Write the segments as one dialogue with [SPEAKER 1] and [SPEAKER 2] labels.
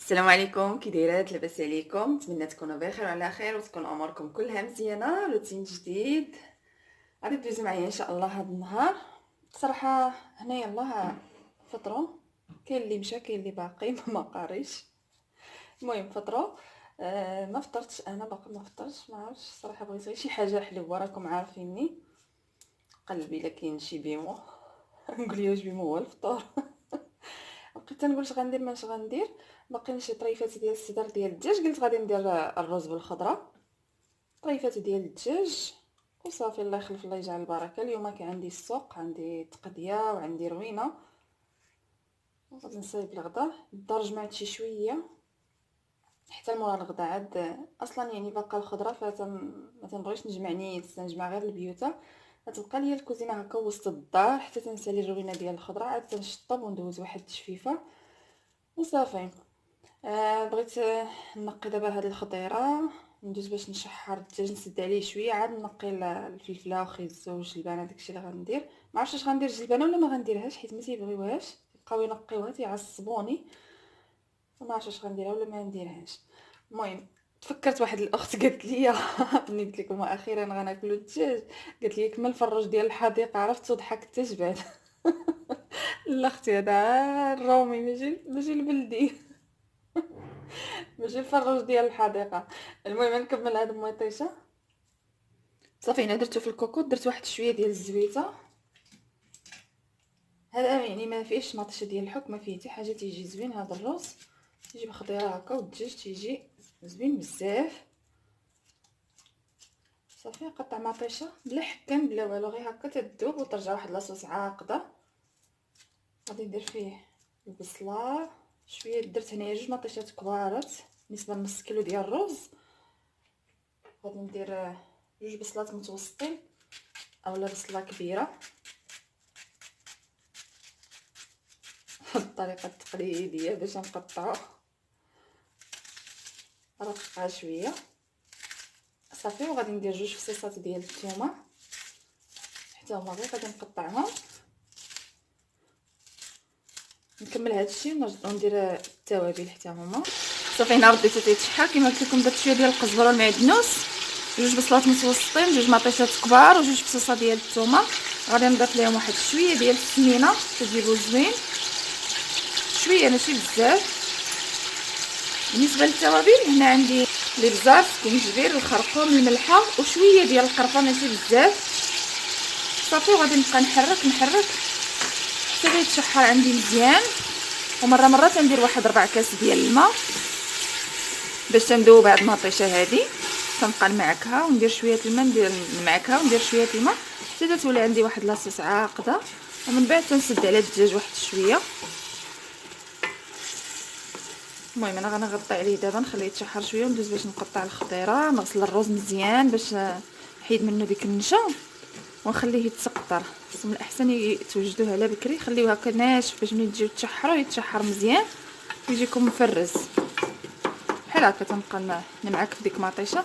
[SPEAKER 1] السلام عليكم، كي دايرات؟ لاباس عليكم؟ نتمنى تكونوا بخير وعلى خير وتكون اموركم كلها مزيانه. روتين جديد غادي تدوزو معايا ان شاء الله هذا النهار. صراحه هنا يلاه فطروا، كاين اللي مشى كاين اللي باقي ما قاريش. المهم فطروا. ما فطرتش انا باقي، ما فطرتش، ما عرفتش صراحه، بغيت غير شي حاجه حلوه، راكم عارفيني قلبي الا كاين شي بيمو نقول لي واش بيمو هو الفطور. بقيت تنقول اش غندير ماش غندير. باقي شي طريفات ديال الصدر ديال الدجاج، قلت غادي ندير الرز بالخضره. طريفات ديال الدجاج وصافي، الله يخلف الله يجعل البركه. اليوم كان عندي السوق، عندي تقديه وعندي روينه. غادي نصايب الغدا الدار، جمعت شي شويه حتى مورا الغدا عاد. اصلا يعني باقا الخضره ما تنبغيش نجمع نيت، تنجمع غير البيوته. غتبقى ليا الكوزينه هكا وسط الدار حتى تنسالي الروينه ديال الخضره، عاد تنشطب وندوز واحد التشفيفه وصافي. بغيت نقي دابا هاد الخضيره، ندوز باش نشحر الدجاج، نسد عليه شويه، عاد نقي الفلفله وخيزو والجلبانه، داكشي اللي غندير. ما عرفتش واش غندير الجلبانه ولا ما غنديرهاش، حيت ما تيبغيوهاش، يبقاو ينقيوها تيعصبوني، وما عرفتش واش غنديرها ولا ما نديرهاش. المهم تفكرت واحد الاخت قالت لي ملي قلت لكم اخيرا غناكلوا الدجاج، قالت لي كمل الفروج ديال الحديقه، عرفت، وضحكت حتى جبال. لا اختي، هذا الرومي ماشي البلدي، ماشي الفروج ديال الحديقه. المهم نكمل هاد المطيشه. صافي هنا درتو في الكوكوط، درت واحد شويه ديال الزويته. هذا يعني ما فيهش مطيشه ديال الحك، ما فيه حتى حاجه، تيجي زوين هذا الرز، تيجي بخضيره هكا والدجاج تيجي زوين بزاف. صافي نقطع مطيشه بلا حكان بلا والو، غير هكا تذوب وترجع واحد لاصوص عاقده. غادي ندير فيه البصله شويه، درت هنايا 2 مطيشات كبارات بالنسبه لنص كيلو ديال الرز. غادي ندير 2 بصلات متوسطين اولا بصله كبيره. الطريقه التقليديه باش نقطعو، رققها شويه صافي. وغادي ندير 2 فصيصات ديال الثومه حتى هما غير غادي نقطعهم. نكمل هذا الشيء وندير التوابل حتى هما. صافي هنا رديته تيتشحر كما قلت لكم، درت شويه ديال القزبره والمعدنوس، 2 بصلات متوسطين، 2 مطيشات كبار، 2 فصوصه ديال الثومه. غادي نضيف لهم واحد شويه ديال السمينه تجيبو زوين، شويه ماشي بزاف. بالنسبه للتوابل هنا عندي الابزار، السكينجبير، الخرقوم، الملحه وشويه ديال القرفه ماشي بزاف. صافي وغادي نبقى نحرك حتى يتشحر عندي مزيان. ومره تندير واحد 4 كاس ديال الماء باش تندوب هاد المطيشه هادي. تنبقى نمعكها وندير شويه الماء، ندير نمعكها وندير شويه الماء حتى تولي عندي واحد لاصوص عاقده. ومن بعد تنسد على الدجاج واحد شويه. المهم انا غنغطي عليه دابا، نخليه يتشحر شويه وندوز باش نقطع الخضيره، نغسل الرز مزيان باش نحيد منه ديك النشا ونخليه يتسقطر. من الاحسن توجدوه على بكري، خليوه هكا ناشف باش ملي تجيو تشحروا يتشحر مزيان ويجيكم مفرز بحال هكا. تنبقى نمعك في ديك مطيشه،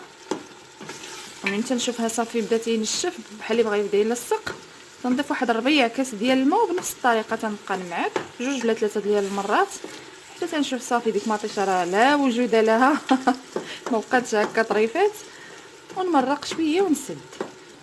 [SPEAKER 1] ومن تنشوفها صافي بدا تينشف بحال اللي بغا يبدا يلصق، تنضيف واحد 4 كاس ديال الماء. وبنفس الطريقه تنبقى نمعك 2 ولا 3 ديال المرات حتى تنشوف صافي ديك مطيشه راه لا وجود لها ما بقاتش هكا طريفات. ونمرق شويه ونسد.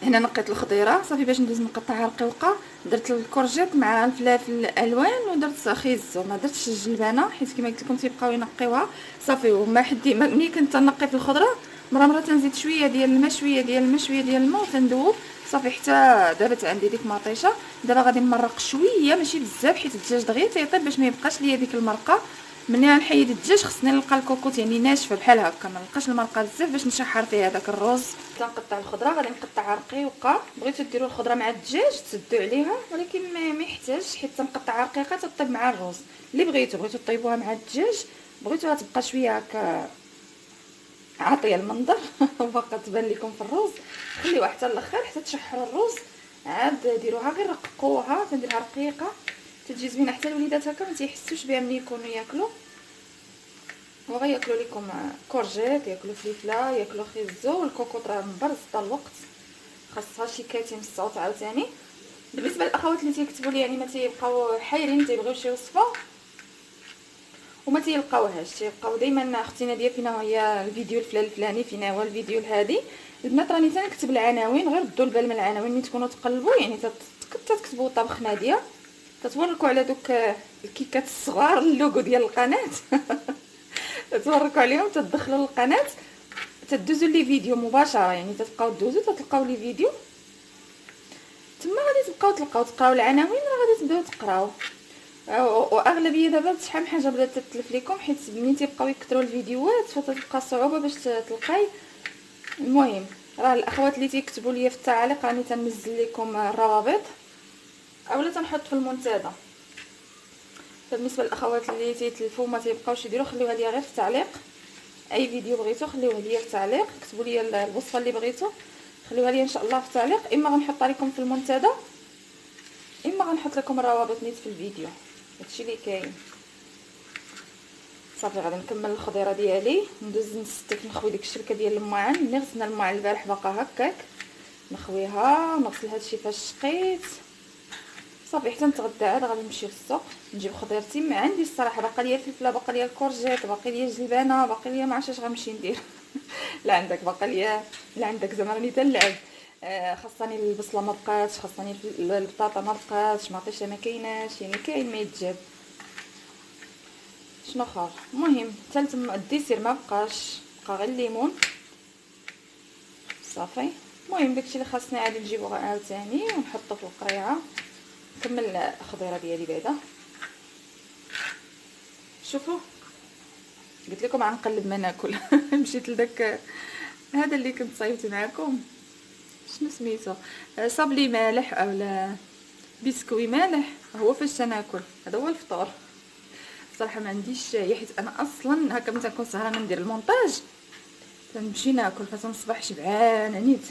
[SPEAKER 1] هنا نقيت الخضيره صافي باش ندوز نقطعها رقيقه. درت الكورجيت مع الفلافل الالوان ودرت خيزو، ما درتش الجلبانه حيت كما قلت لكم تيبقاو ينقيوها صافي. وما حدي ملي كنت نقي في الخضره مره تنزيد شويه ديال الماء شويه ديال الماء شويه ديال الماء وتندوب صافي حتى دابت عندي ديك مطيشه. دابا غادي نمرق شويه ماشي بزاف حيت الدجاج دغيا تيطيب باش ما يبقاش ليا ديك المرقه. ملي غنحيد الدجاج خصني نلقى الكوكوط يعني ناشفه بحال هكا، ما نلقاش المرقه بزاف باش نشحر فيها داك الرز. تنقطع الخضره، غادي نقطعها رقيقه. بغيتو ديروا الخضره مع الدجاج تسدوا عليها، ولكن ما يحتاجش حيت تنقطعها رقيقه تطيب مع الرز. اللي بغيتو طيبوها مع الدجاج، بغيتوها تبقى شويه هكا عاطيه المنظر وباقا تبان لكم في الرز، خليوها حتى الاخر حتى تشحروا الرز. عاد ديروها غير رققوها، تنديرها رقيقه تجي زوينه حتى الوليدات هكا ما تيحسوش بها ملي يكونوا ياكلوا. وغياكلوا لكم كورجيت، ياكلوا فليفله، ياكلوا خيزو. والكوكوط راه مبرز طال الوقت، خاصها شي كاتم الصوت عاوتاني. بالنسبه للاخوات اللي تيكتبوا لي يعني ما تيبقاو حايرين تيبغيو شي وصفه، وما تيلقاوهاش، تيبقاو دائما اختي ناديه فينا هي الفيديو الفلاني، فينا هو الفيديو الهادي. البنات راني تنكتب العناوين، غير ردوا البال من العناوين ملي تكونوا تقلبوا، يعني تكتبوا طبخ ناديه، تتوركوا على دوك الكيكات الصغار اللوغو ديال القناه تتوركوا عليهم، تدخلوا للقناه، تدوزوا لي فيديو مباشره، يعني تبقاو دوزوا تلقاو لي فيديو تما، غادي تبقاو تقراو العناوين، راه غادي تبداو تقراو. واغلبيه دابا شحال من حاجه بدات تتلف لكم، حيت ملي تيبقاو يكثروا الفيديوهات فتبقى صعوبه باش تلقاي. المهم راه الاخوات اللي تيكتبوا لي في التعاليق راني تنزل لكم الروابط اولا تنحط في المنتدى. فبالنسبه للاخوات اللي تيتلفوا ما تيبقاوش يديروا، خليوها ليا غير في التعليق، اي فيديو بغيتو خليوه ليا في التعليق، كتبوا لي الوصفه اللي بغيتو خليوها ليا ان شاء الله في التعليق، اما غنحطها لكم في المنتدى اما غنحط لكم الروابط نيت في الفيديو. هادشي اللي كاين. صافي غادي نكمل الخضيره ديالي، ندوز نستف نخوي ديك الشركه ديال المعان اللي غسلنا المعان البارح باقا هكاك، نخويها نغسل هادشي فاش شقيت. صافي حتى نتغدى عاد غادي نمشي للسوق نجيب خضيرتي. ما عندي الصراحه، باقا ليا الفلفله، باقا ليا الكورجيت، باقي ليا الجلبانه، باقي ليا ما عرفتش اش غنمشي ندير لا عندك باقا ليا، لا عندك زعما راني تنلعب. خاصني البصله ما بقاتش، خاصني البطاطا ما بقاتش، مطيشه ما كايناش، يعني كاين ما يتجاب. شنو اخر؟ المهم حتى الديسير ما بقاش، بقى غير الليمون. صافي المهم داكشي اللي خاصني عادي نجيبو عاوتاني ونحطو في القريعه. نكمل الخضيره ديالي بعدا. شوفوا قلت لكم غنقلب ما ناكل مشيت لداك هذا اللي كنت صايبت معكم، شنو سميتو، صابلي مالح اولا بسكوي مالح، هو فاش تناكل هذا هو الفطور. صراحه ما عنديش شاي، حيت انا اصلا هكا ملي تنكون سهرانه ندير المونتاج تنمشي ناكل فتنصبح شبعانه نيت.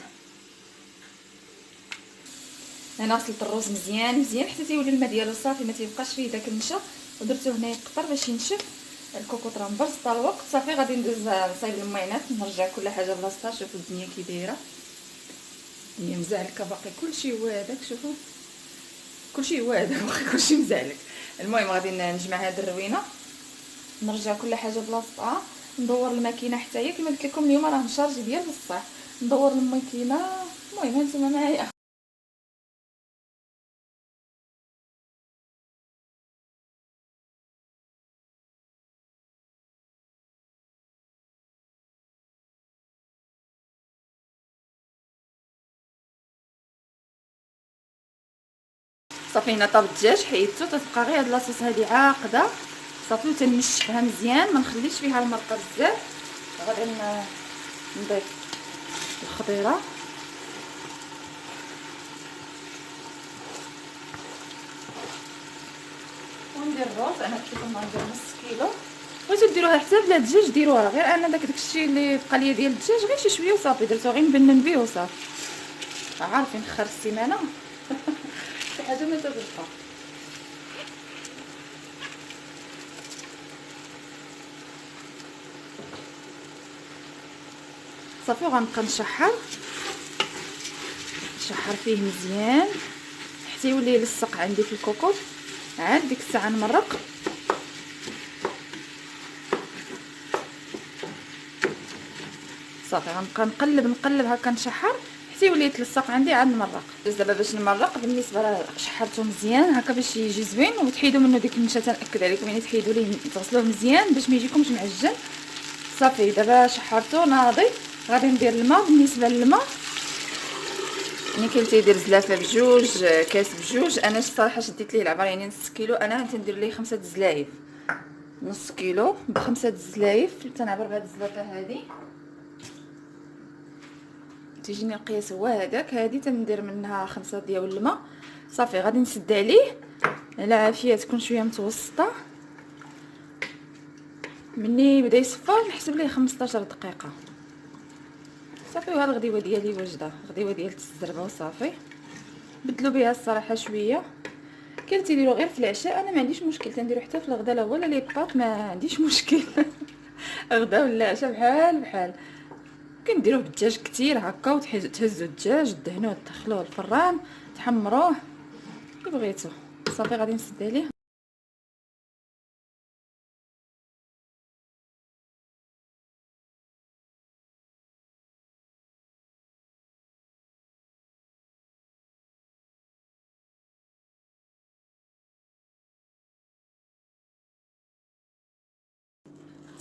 [SPEAKER 1] انا غسلت الرز مزيان مزيان حتى تيولي الماء ديالو صافي، ما تيبقاش فيه داك النشا، ودرتو هنا يقطر باش ينشف. الكوكوط راه مبرص طال الوقت. صافي غادي ندوز نصايب الماينات، نرجع كل حاجه بلاصتها. شوفوا الدنيا كي دايره، الدنيا مزعلكه باقي كلشي هو هذاك، شوفوا كلشي هو هذا باقي كلشي مزعلك. المهم غادي نجمع هاد الروينه، نرجع كل حاجه بلاصتها، ندور الماكينه حتى هي كما قلت لكم اليوم راه نشارجي ديال بصح، ندور الماكينه. المهم هانتوما معايا. صافي هنا طاب الدجاج حيدتو، تتبقى غير هاد لاصوص هادي عاقده. صافي وتنشفها مزيان، ما نخليش فيها المرقه بزاف. غادي نضيف الخضيره وندير الرز. انا قلت لكم غندير نص كيلو. بغيتو ديروها حتى بلا دجاج ديروها، غير انا داكشي اللي بقى ليا ديال الدجاج غير شي شويه وصافي، درتو غير نبنن بيه وصافي. عارفين خر السيمانه شي حاجه ما تبقى. صافي وغنبقى نشحر فيه مزيان حتى يولي يلصق عندي في الكوكوط. عاد ديك الساعه نمرق. صافي غنبقى نقلب هكا نشحر حتى يولي يتلصق عندي، عاد نمرق. دابا باش نمرق بالنسبه راه شحرته مزيان هكا باش يجي زوين، وتحيدوا منه ديك النشا. تنأكد عليكم يعني تحيدوا ليه، تغسلوه مزيان باش ما يجيكمش معجن. صافي دابا شحرته ناضي. غادي ندير الماء. بالنسبه للماء ملي كاين تيدير زلافه بجوج كاس بجوج، انا الصراحه شديت ليه العبار يعني نص كيلو، انا تندير ليه 5 زلايف. نص كيلو ب5 زلايف تنعبر بهاد الزلافه هادي. تيجيني القياس هو هذاك. هادي تندير منها 5 ديال الماء. صافي غادي نسد عليه على عافيه تكون شويه متوسطه. مني بدا يصفى نحسب ليه 15 دقيقه. صافي وها الغديوه ديالي واجده، غديوه ديال الزربه وصافي. بدلوا بها الصراحه شويه. كاين تيديروا غير في العشاء، انا ما عنديش مشكل تنديرو حتى في الغدا لا ولا لي بطاط، ما عنديش مشكل غدا ولا عشاء بحال. كنديروه بالدجاج كتير هكا، وتهزوا الدجاج دهنوه تدخلوه الفران تحمروه كي بغيتو. صافي غادي نسد عليه.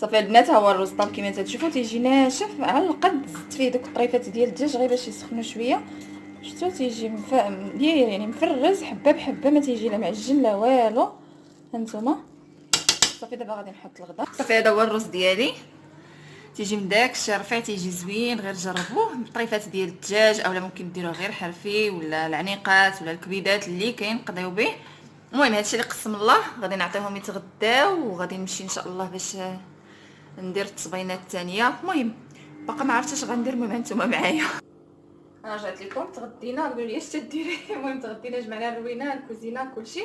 [SPEAKER 1] صافي البنات، ها هو الرز طاب كما تشوفوا تيجي ناشف على القد. زدت فيه دوك الطريفات ديال الدجاج غير باش يسخنوا شويه. شفتوا تيجي داير يعني مفرز حبه بحبه، ما تيجي لا معجن لا والو. هانتوما صافي دابا غادي نحط الغدا. صافي هذا هو الرز ديالي، تيجي من داك رفيع، تيجي زوين. غير جربوه بالطريفات ديال الدجاج، اولا ممكن ديروه غير حرفي ولا العنيقات ولا الكبيدات اللي كاين نقضيو به. المهم هادشي اللي قسم الله غادي نعطيهم يتغداو، وغادي نمشي ان شاء الله باش ندير التصبينات الثانيه. المهم باقا ما عرفتش اش غندير، المهم نتوما معايا. انا رجعت لكم، تغدينا قولوا لي اش تديري. المهم تغدينا، جمعنا الروينه الكوزينه كلشي.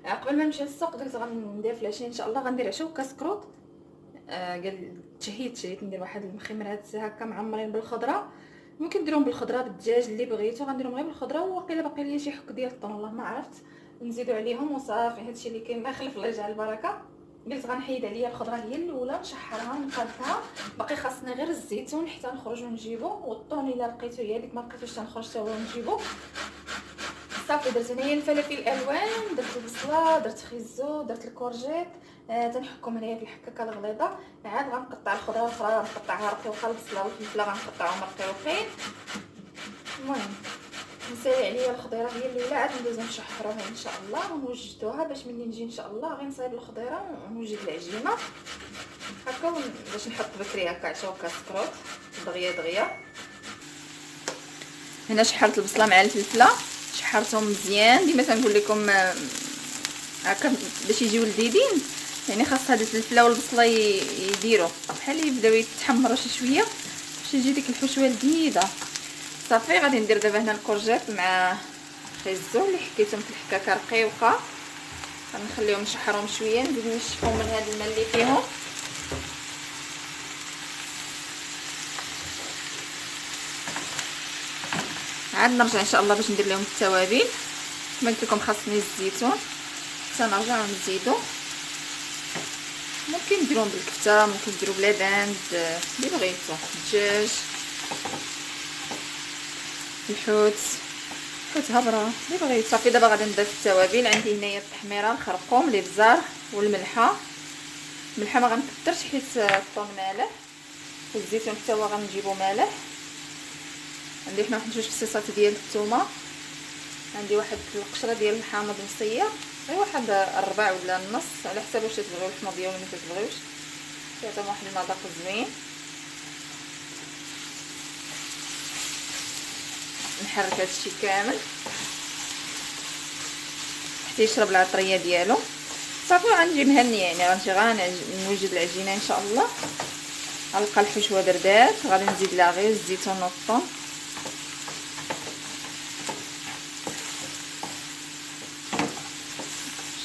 [SPEAKER 1] قبل ما نمشي للسوق قلت غندير في العشيه ان شاء الله غندير عشاء وكاسكروط. قال تشهيت ندير واحد المخمرات هكا معمرين بالخضره. ممكن نديرهم بالخضره بالدجاج اللي بغيتو، غنديرهم غير بالخضره. وواقيلا باقي لي شي حك ديال الطون والله ما عرفت، نزيدو عليهم وصافي. هادشي اللي كاين، ما خلف الله يجعل البركه. قلت غنحيد عليا الخضره هي الاولى، نشحرها نقادها. باقي خاصني غير الزيتون حتى نخرج ونجيبو، والطون الا لقيتو هي ديك، ما لقيتوش تنخرج حتى هو ونجيبو. صافي درت هنايا الفلافل الالوان، درت البصله، درت خيزو، درت الكورجيت. تنحكم هنايا في الحكاكه الغليظه. عاد غنقطع الخضره الاخرى، غنقطعها رقيقه. البصله والفلفله غنقطعهم رقيقين. المهم نسالي عليا الخضيره هي الاولى، عاد ندوزو نشحروها ان شاء الله ونوجدوها باش ملي نجي ان شاء الله غير نصايب الخضيره ونوجد العجينه هكا باش نحط بكري هكا عشاء كاسكروط دغيا. هنا شحرت البصله مع الفلفله، شحرتهم مزيان. ديما تنقول لكم هكا باش يجيو لذيذين، يعني خاص هاد الفلفله والبصله يديروا بحال يبداو يتحمروا شي شويه باش يجي ديك الحشوه لذيذه. صافي غادي ندير دابا هنا الكورجيت مع خيزو اللي حكيتهم في الحكاكه رقيقه. غنخليهم نشحرهم شويه، نزيد نشفهم من هذا الماء اللي فيهم. عاد نرجع ان شاء الله باش ندير لهم التوابل. كما قلت لكم خاصني الزيتون، تنرجعو نزيدو. ممكن ديروهم بالكفته، ممكن ديروا بلا داند اللي بغيتو، الدجاج، الحوت هبره اللي بغيتو. صافي دابا غادي نضيف التوابل. عندي هنايا التحميره، الخرقوم، الابزار والملحه. الملحه ما غنكثرش حيت الطون مالح، والزيتون حتى هو غنجيبو مالح. عندي هنا واحد 2 فصيصات ديال الثومه، عندي واحد القشره ديال الحامض مصيه، غير واحد الربع ولا النص على حسب واش تبغيو الحموضيه ولا ما تبغيوش، كيعطيهم واحد المذاق زوين. نحرك هادشي كامل حتى يشرب العطريه ديالو. صافي غنجي مهنيه، يعني غنجي نوجد العجينه ان شاء الله. غنلقى الحشوه دردات، غادي نزيد لها غير الزيتون والطون.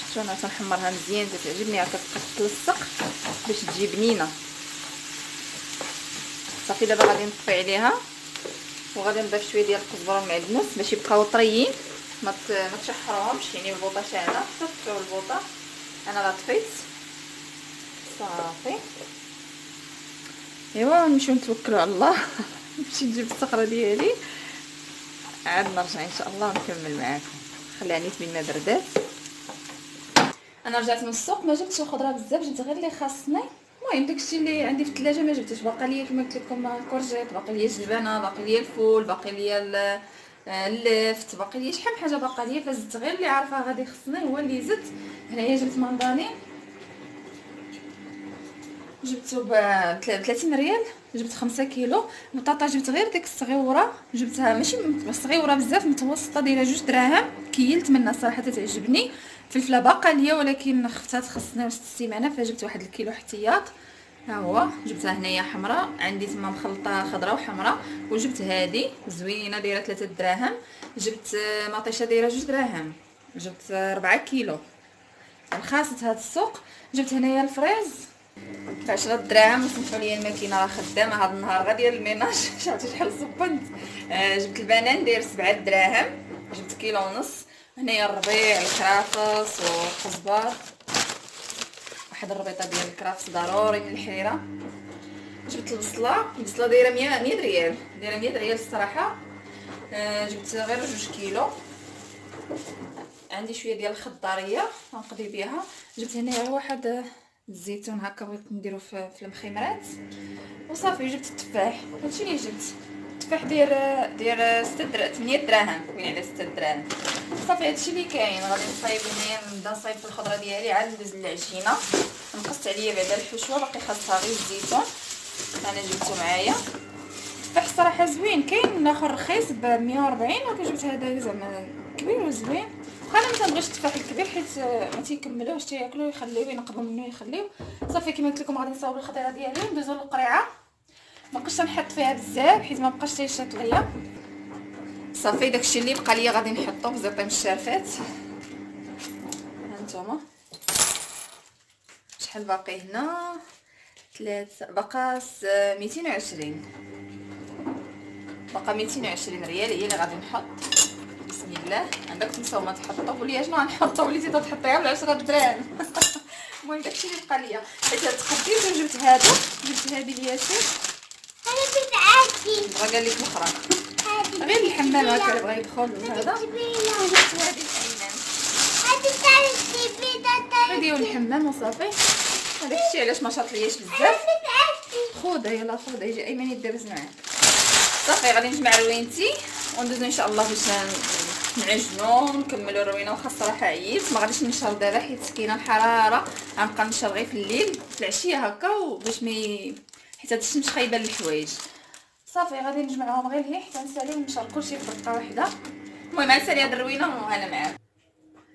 [SPEAKER 1] شفتوا انا تنحمرها مزيان، تعجبني هكا تلصق باش تجي بنينه. صافي دابا غادي نطفي عليها وغادي نضيف شويه ديال الكزبره والمعدنوس باش يبقاو طريين، ما تشحروهمش. يعني البوطه شاعله، طفيو البوطه، انا لا طفيت. صافي ايوا نمشيو نتوكلوا على الله. نمشي نجيب الصخره ديالي، عاد نرجع ان شاء الله نكمل معاكم. خليها نيت من ما بردات. انا رجعت من السوق، ما جبتش الخضره بزاف، جبت غير اللي خاصني. المهم داكشي اللي عندي في الثلاجه ما جبتش. باقي ليا كما قلت لكم الكورجيت، باقي ليا الجبنه، باقي ليا الفول، باقي ليا اللفت، باقي ليا شحال من حاجه باقي ليا. فزدت غير اللي عارفه غادي يخصني هو اللي زدت. هنايا جبت منداني، جبته ب 30 ريال، جبت 5 كيلو. البطاطا جبت غير ديك الصغيوره، جبتها ماشي صغيوره بزاف، متوسطه، دايره 2 دراهم. كيلت منها صراحه تعجبني. فلفله باقا ليا ولكن خفتها تخصني وسط السيمانه، فجبت واحد الكيلو احتياط. ها هو جبتها هنايا حمراء، عندي تما مخلطه خضراء وحمراء. وجبت هذه زوينه دايره 3 دراهم. جبت مطيشه دايره 2 دراهم. جبت 4 كيلو. رخاصه هذا السوق. جبت هنايا الفريز ب 10 دراهم. وسمحوا لي الماكينه راه خدامه هذا النهار غا ديال الميناج. شفتوا شحال صبنت. جبت البنان داير 7 دراهم. جبت كيلو ونص. هنايا الربيع، الكرافس والخزبر، واحد الربيطه ديال الكرافس ضروري من الحريره. جبت البصله دايره 100 ريال، دايره 100 ريال الصراحه. جبت غير 2 كيلو. عندي شويه ديال الخضاريه غنقضي بها. جبت هنايا واحد الزيتون هكا بغيت نديرو في المخيمرات. وصافي جبت التفاح، هادشي اللي جبت. التفاح داير 8 دراهم، كاين على 6 دراهم. صافي هادشي اللي كاين. غادي نصايب هنايا، نبدا نصايب في الخضره ديالي، عاد ندوز للعجينه. نقصت عليا بعدا الحشوه، باقي خاصها غير الزيتون، انا جبته معايا. التفاح الصراحه زوين، كاين اخر رخيص ب 140، ولكن جبت هذا زعما كبير وزوين. انا ما تنبغيش التفاح الكبير حيت ما تيكملوش، تياكلوه يخليوه، ينقبوا منه يخليوه. صافي كما قلت لكم غادي نصاوب الخضيره ديالي وندوزو للقريعه. ما بقاش نحط فيها بزاف حيت ما بقاش تيشط ليا. صافي داكشي اللي بقى ليا غادي نحطو في زيطيم الشارفات. هانتوما شحال باقي هنا؟ 3 بقى 220. بقى 220 ريال هي اللي غادي نحط. بسم الله. عندك تنساو ما تحطوا، قولي شنو غنحطوا، وليتي تحطيها ب 10 دراهم. المهم داكشي اللي بقى ليا حيت تخديت وجبت هذا، جبت هذه لياسين.
[SPEAKER 2] انا جبت عادي.
[SPEAKER 1] بغا قال لك الاخرى غير الحمام هكا بغا يدخل هذا. وجبت هذه الايمان.
[SPEAKER 2] هادي تاع الكبيرة
[SPEAKER 1] غادي الحمام وصافي. هذاك الشيء علاش ما شاط لياش بزاف. خذها يلا خذها، يجي ايمن يدرز معاك. صافي غادي نجمع روينتي وندوزو ان شاء الله باش نعجنو ونكملو الروينه. واخا الصراحه عييت ما غاديش نشر دابا حيت كاينه الحراره، غنبقى نشر غير في الليل في العشيه هكا، وباش حيت هاد الشمس خايبه للحوايج. صافي غادي نجمعهم غير هي حتى نسالي ونشر كلشي في دقه واحده. المهم غنسالي هاد الروينه وانا معاك.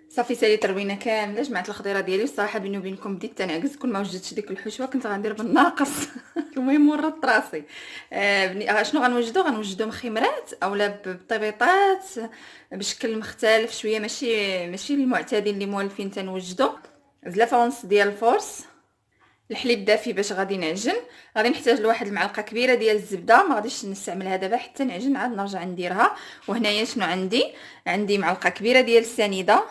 [SPEAKER 1] صافي ساليت الروينه كامله، جمعت الخضيره ديالي. والصراحه بيني وبينكم بديت تنعكس، كل ما وجدتش ديك الحشوه كنت غندير بالناقص. المهم ورطت راسي. شنو غنوجدو مخيمرات اولا بطبيطات بشكل مختلف شويه، ماشي المعتادين اللي موالفين تنوجدو. زلافه ونص ديال الفورس الحليب دافي باش غادي نعجن. غادي نحتاج لواحد المعلقه كبيره ديال الزبده، ما غاديش نستعملها دابا حتى نعجن، عاد نرجع نديرها. وهنايا شنو عندي معلقه كبيره ديال السنيده،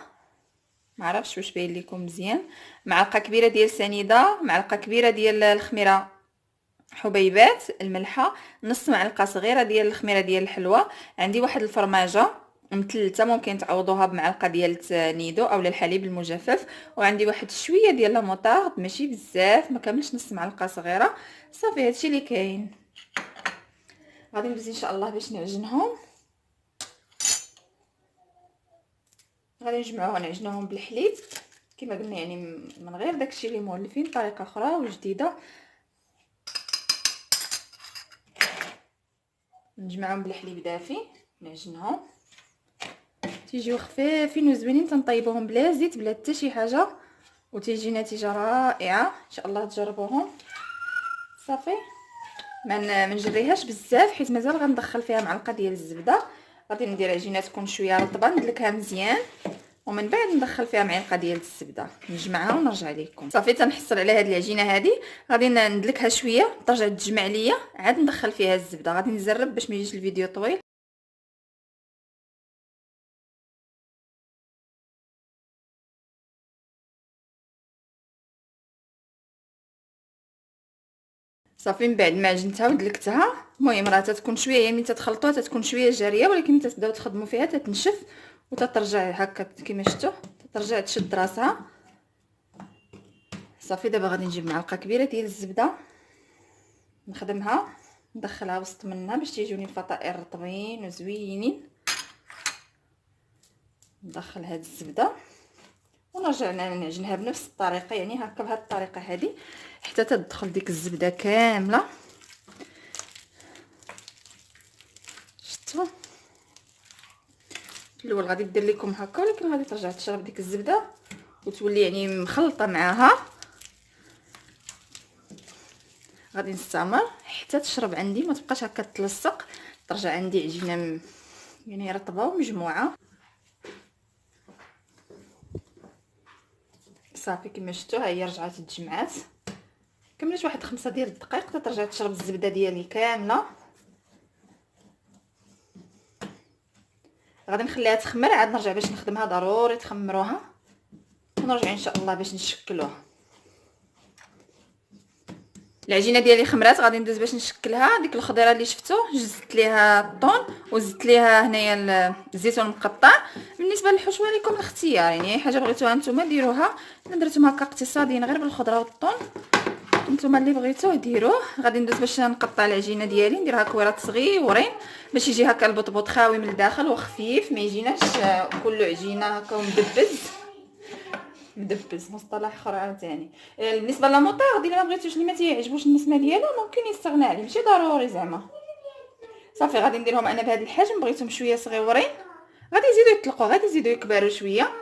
[SPEAKER 1] ما عرفتش واش باين لكم مزيان. معلقه كبيره ديال السنيده، معلقه كبيره ديال الخميره حبيبات الملحه، نص معلقه صغيره ديال الخميره ديال الحلوه. عندي واحد الفرماجه مثلثه، ممكن تعوضوها بمعلقه ديال نيدو اولا الحليب المجفف. وعندي واحد شويه ديال لا موطارد، ماشي بزاف، ما كاملش نص معلقه صغيره. صافي هادشي اللي كاين. غادي ندوز ان شاء الله باش نعجنهم. غادي نعجنوهم بالحليب كما قلنا، يعني من غير داكشي اللي مولفين، طريقه اخرى وجديده. نجمعهم بالحليب دافي نعجنهم، تيجيو خفيفين وزوينين. تنطيبوهم بلا زيت بلا حتى شي حاجه، وتيجي نتيجه رائعه. ان شاء الله تجربوهم. صافي ما نجريهاش بزاف حيت مازال غندخل فيها معلقه ديال الزبده. غادي ندير عجينه تكون شويه رطبه، ندلكها مزيان، ومن بعد ندخل فيها معلقه ديال الزبده، نجمعها ونرجع لكم. صافي تنحصل على هذه العجينه هذه، غادي ندلكها شويه ترجع تجمع ليا، عاد ندخل فيها الزبده. غادي نزرب باش ما يجيش الفيديو طويل. صافي من بعد ما عجنتها ودلكتها، المهم راه تتكون شويه، يعني تتخلطوها تتكون شويه جاريه، ولكن ملي تبداو تخدموا فيها تتنشف وتترجع هكا كما شفتوا، ترجع تشد راسها. صافي دابا غادي نجيب معلقه كبيره ديال الزبده نخدمها، ندخلها وسط منها باش تيجوني الفطائر رطبين وزوينين. ندخل هاد الزبده ونرجع نعجنها بنفس الطريقه، يعني هكا بهاد الطريقه هذه حتى تدخل ديك الزبده كامله. شفتوا في الاول غادي دير لكم هكا، ولكن غادي ترجع تشرب ديك الزبده وتولي يعني مخلطه معاها. غادي نستمر حتى تشرب عندي، ما تبقاش هكا تلصق، ترجع عندي عجينه يعني رطبه ومجموعه. صافي كما شفتوا ها هي رجعت تجمعات، كملت واحد 5 ديال الدقائق حتى ترجع تشرب الزبده ديالي كامله. غادي نخليها تخمر، عاد نرجع باش نخدمها. ضروري تخمروها ونرجع ان شاء الله باش نشكلوها. العجينه ديالي خمرات، غادي ندوز باش نشكلها. ديك الخضيره اللي شفتو جزت ليها الطون وزدت ليها هنايا الزيتون مقطع. بالنسبه للحشوه لكم الاختيار، يعني اي حاجه بغيتوها نتوما ديروها. انا درتهم هكا اقتصاديين غير بالخضره والطون، نتوما اللي بغيتوه ديروه. غادي ندوز باش نقطع العجينه ديالي، نديرها كويرات صغيورين باش يجي هكا البطبوط خاوي من الداخل وخفيف، ما يجيناش كله عجينه هكا مدبز مصطلح اخر عاوتاني. بالنسبه للمطيغ اللي ما بغيتوش، اللي ما تيعجبوش النسمه ديالو ممكن يستغنى عليه، ماشي ضروري زعما. صافي غادي نديرهم انا بهذا الحجم، بغيتهم شويه صغيورين غادي يزيدوا يطلقوا، غادي يزيدوا يكبروا شويه.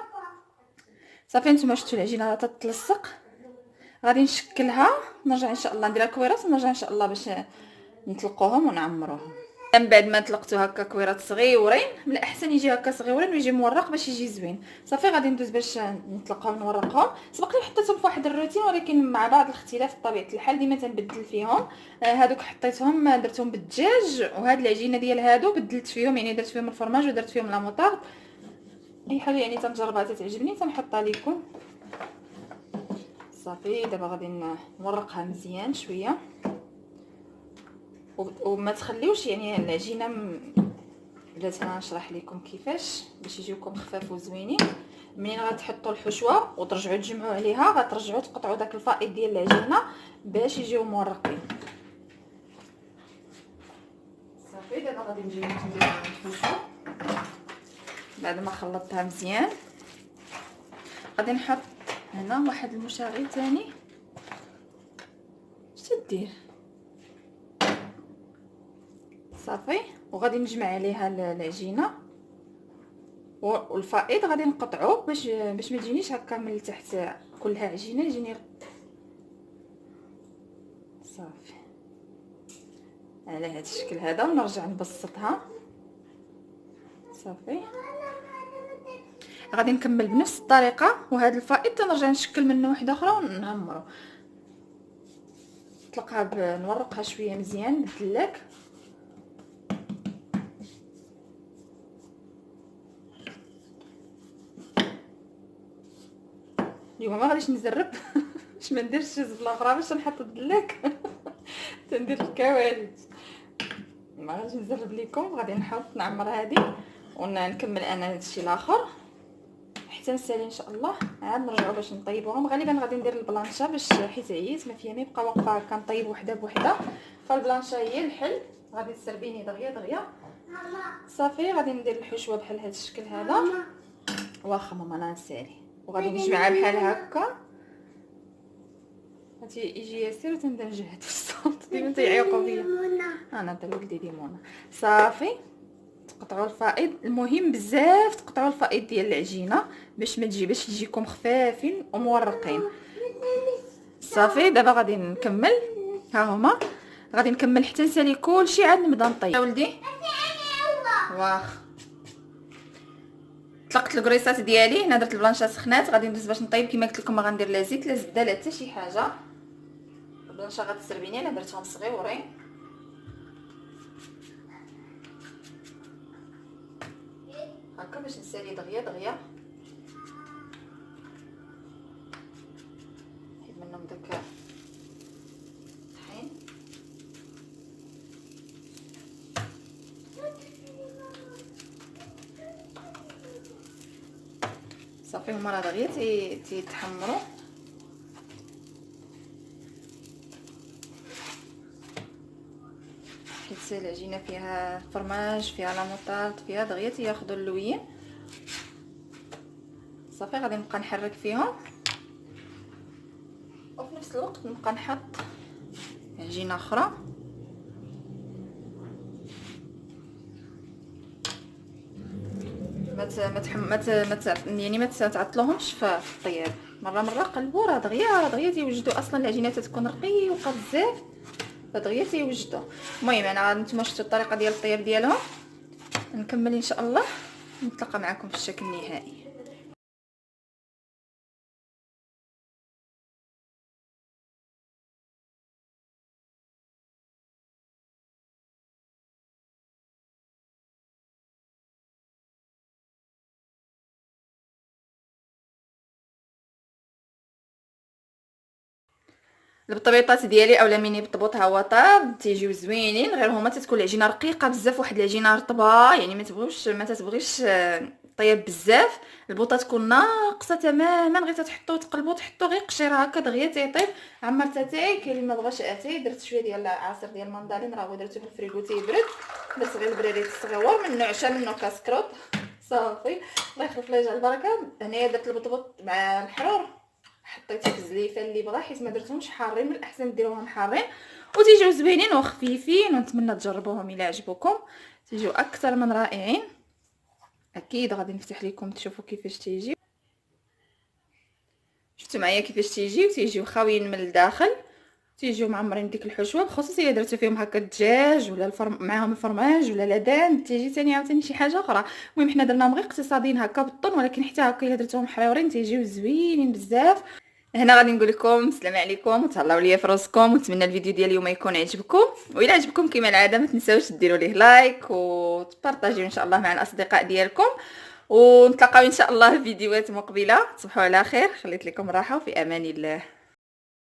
[SPEAKER 1] صافي نتوما شفتوا العجينه راه تتلصق، غادي نشكلها نرجع ان شاء الله نديرها كويرات ونرجع ان شاء الله باش نطلقوهم ونعمروهم. من بعد ما طلقتو هكا كويرات صغيورين، من الاحسن يجي هكا صغيورين ويجي مورق باش يجي زوين. صافي غادي ندوز باش نطلقهم نورقهم. سبق لي حطيتهم في واحد الروتين، ولكن مع بعض الاختلاف بطبيعه الحال ديما تنبدل فيهم. هادوك حطيتهم درتهم بالدجاج، وهاد العجينه ديال هادو بدلت فيهم، يعني درت فيهم الفرماج ودرت فيهم لا موطارد. اي حاجه يعني تنجربها تتعجبني تنحطها لكم. صافي دابا غادي نورقها مزيان شويه، وما تخليوش يعني العجينه بلاتي غنشرح لكم كيفاش باش يجيوكم خفاف وزوينين. منين غتحطوا الحشوه وترجعوا تجمعوا عليها، غترجعوا تقطعوا داك الفائض ديال العجينه باش يجيو مورقين. صافي دابا غادي نجيو نديرو الحشوه بعد ما خلطتها مزيان. غادي نحط هنا واحد المشغل ثاني. اش تدير؟ صافي وغادي نجمع عليها العجينه والفائض غادي نقطعوه باش ما تجينيش هكا من التحت كلها عجينه يجيني. صافي على هذا الشكل هذا ونرجع نبسطها. صافي غادي نكمل بنفس الطريقه، وهذا الفائض تنرجع نشكل منه واحده اخرى ونعمرو. نطلقها نورقها شويه مزيان بالدلاك. اليوم ما غاديش نزرب باش ما نديرش زبله اخرى باش نحط الدلاك تندير الكوارث. ما غاديش نزرب لكم، غادي نحط نعمر هذه ونكمل انا هادشي الاخر حتى نسالي ان شاء الله. عاد نرجعوا باش نطيبوهم. غالبا غادي ندير البلانشه باش حيت عييت ما فيها ما يبقى واقفه هكا نطيب وحده بوحده، فالبلانشه هي الحل. غادي تسربيني دغيا دغيا. صافي غادي ندير الحشوه بحال هذا الشكل هذا. واخا ماما انا نسالي، وغادي نجمعها بحال هكا. هاتي يجي ياسر وتندرجهد في الصوت ديما تيعيقوا فيا. انا تا ولدي ديمونا. صافي تقطعوا الفائض، المهم بزاف تقطعوا الفائض ديال العجينه باش ما تجي باش يجيكم خفافين ومورقين. صافي دابا غادي نكمل، ها هما غادي نكمل حتى نسالي كلشي عاد نبدا نطيب. يا ولدي واخ طلقت الكريسات ديالي هنا، درت البلانشه سخنات. غادي ندوز باش نطيب كما قلت لكم. ما غندير لا زيت لا زبده لا حتى شي حاجه. البلانشه غتسربيني، انا درتهم صغيورين هكا باش نسالي دغيا دغيا. نحيد منهم داك الطحين. صافي هما راه دغيا تيتحمروا. حيت العجينه فيها فرماج فيها لا موطارد فيها دغيا تياخذوا اللوين. صافي غادي نبقى نحرك فيهم، وفي نفس الوقت نبقى نحط عجينه اخرى. يعني ما تعطلوهمش في الطياب. مره قلبوا راه دغيا تيوجدوا. اصلا العجينه تكون رقيقه بزاف فدغيا تيوجدوا. المهم انا نتوما شفتوا الطريقه ديال الطياب ديالهم. نكمل ان شاء الله نتلاقى معكم في الشكل النهائي. البطبيطات ديالي اولا ميني بطبوط ها هو طاب تيجيو زوينين، غير هما تتكون العجينه رقيقه بزاف، واحد العجينه رطبه يعني ما تتبغيش طيب بزاف. البوطه تكون ناقصه تماما، غير تحطوه تقلبوا تحطوا غير قشيره هكا دغيا تيطيب. عمرت اتاي كاين اللي ما بغاش اتاي، درت شويه ديال عصير ديال المندرين راه هو درته في الفريغو تيبرد، درت غير البراريت الصغيور منه عشا منه كاسكروط صافي. الله يخلف لي جا البركه. هنايا درت البطبوط مع الحرور، حطيته في الزليفه اللي بغا، حيت ما درتهمش حارين، من الاحسن ديروهم حارين وتيجيو زوينين وخفيفين، ونتمنى تجربوهم الى عجبوكم، تيجيو اكثر من رائعين. اكيد غادي نفتح لكم تشوفوا كيفاش تيجيو. شفتوا معايا كيفاش تيجيو خاويين من الداخل، تيجيو معمرين ديك الحشوه، بخصوص الا درتو فيهم هكا الدجاج ولا معاهم الفرماج ولا لدان تيجي ثاني عاوتاني شي حاجه اخرى. المهم حنا درناهم غير اقتصاديين هكا بالطن، ولكن حتى هكا الا درتوهم حريورين تيجيو زوينين بزاف. هنا غادي نقول لكم السلام عليكم وتهلاو ليا في راسكم، ونتمنى الفيديو ديال اليوم يكون عجبكم، والى عجبكم كما العاده ما تنساوش ديروا ليه لايك وتبارطاجيو ان شاء الله مع الاصدقاء ديالكم، ونتلاقاو ان شاء الله في فيديوهات مقبله. تصبحوا على خير، خليت لكم راحه وفي امان الله.